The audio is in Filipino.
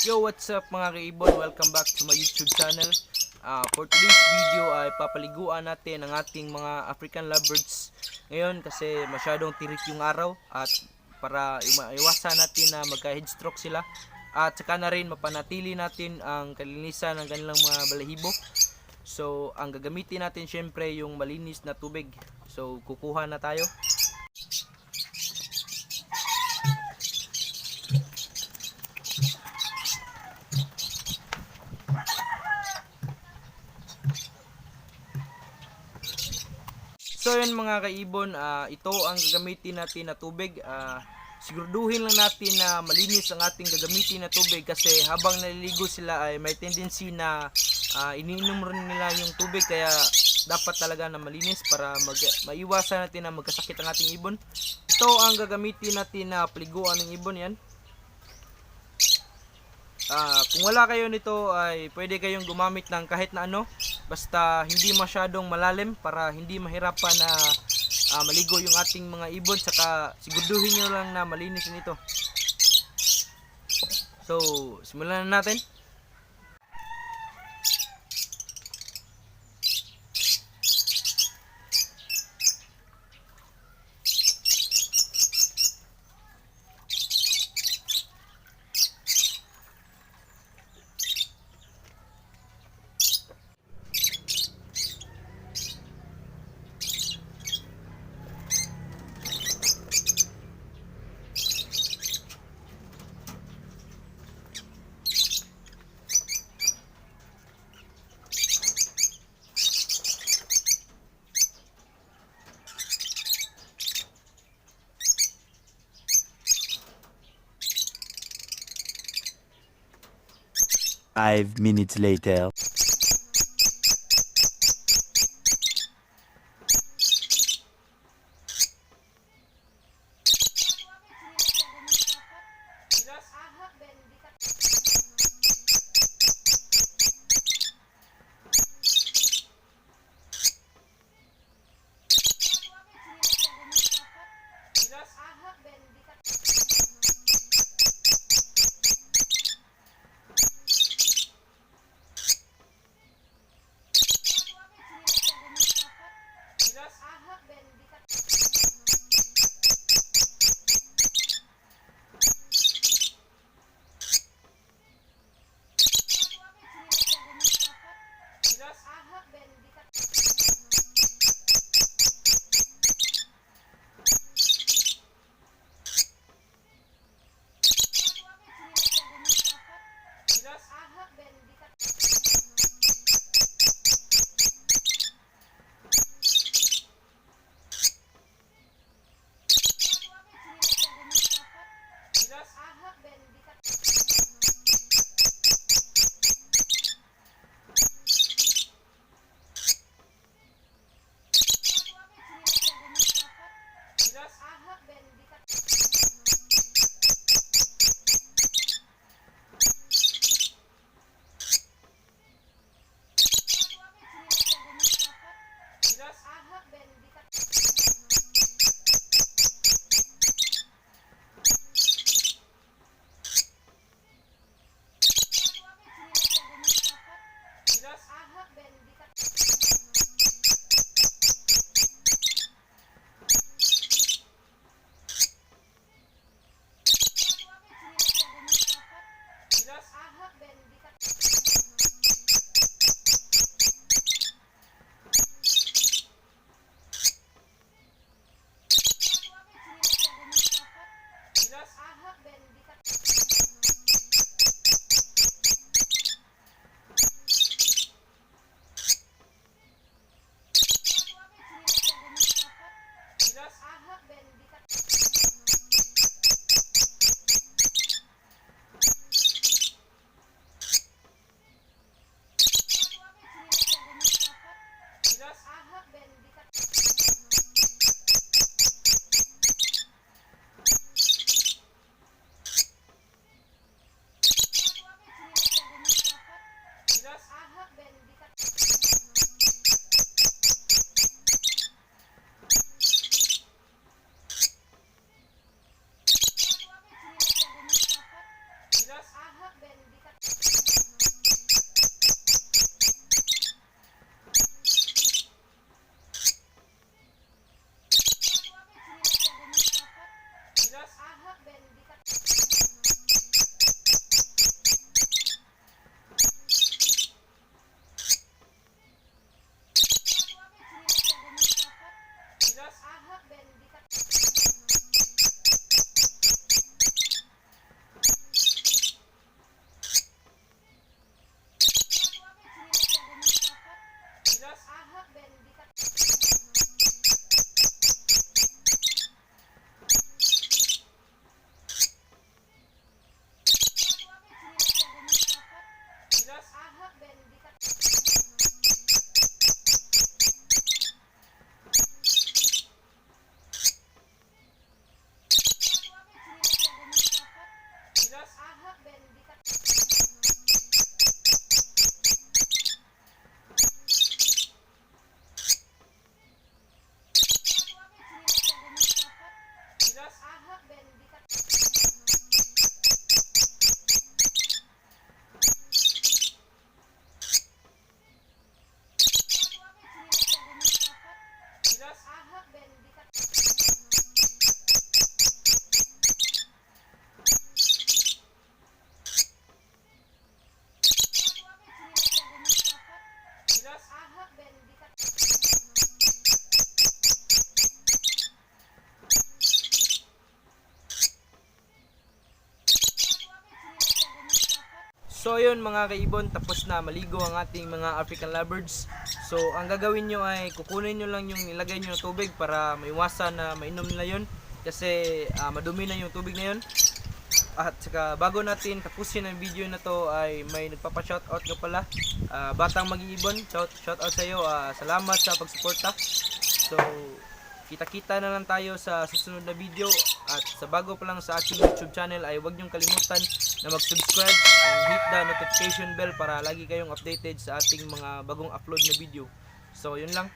Yo, what's up mga kaibon? Welcome back to my YouTube channel. For today's video ay papaliguan natin ang ating mga African lovebirds ngayon kasi masyadong tirik yung araw at para iwasan natin na magka-headstroke sila at saka na rin mapanatili natin ang kalinisan ng kanilang mga balahibo. So, ang gagamitin natin syempre yung malinis na tubig. So, kukuha na tayo. So yun mga kaibon, ito ang gagamitin natin na tubig. Siguraduhin lang natin na malinis ang ating gagamitin na tubig kasi habang naliligo sila ay may tendency na iniinom rin nila yung tubig, kaya dapat talaga na malinis para maiwasan natin na magkasakit ang ating ibon. Ito ang gagamitin natin na paliguan ng ibon yan. Kung wala kayo nito ay pwede kayong gumamit ng kahit na ano, basta hindi masyadong malalim para hindi mahirapan na maligo yung ating mga ibon, saka siguraduhin nyo lang na malinis nito. So simulan na natin. Five minutes later. So ayun mga kaibon, tapos na maligo ang ating mga African lovebirds. So ang gagawin nyo ay kukunin nyo lang yung nilagay nyo na tubig para maiwasan na mainom nila yun. Kasi madumi na yung tubig na yun. At saka bago natin tapusin ang video na to ay may nagpapa-shoutout nga pala. Batang Mag-iibon, shoutout sa iyo. Salamat sa pagsuporta. So kita-kita na lang tayo sa susunod na video. At sa bago pa lang sa aking YouTube channel ay huwag niyong kalimutan na mag-subscribe and hit the notification bell para lagi kayong updated sa ating mga bagong upload na video. So yun lang.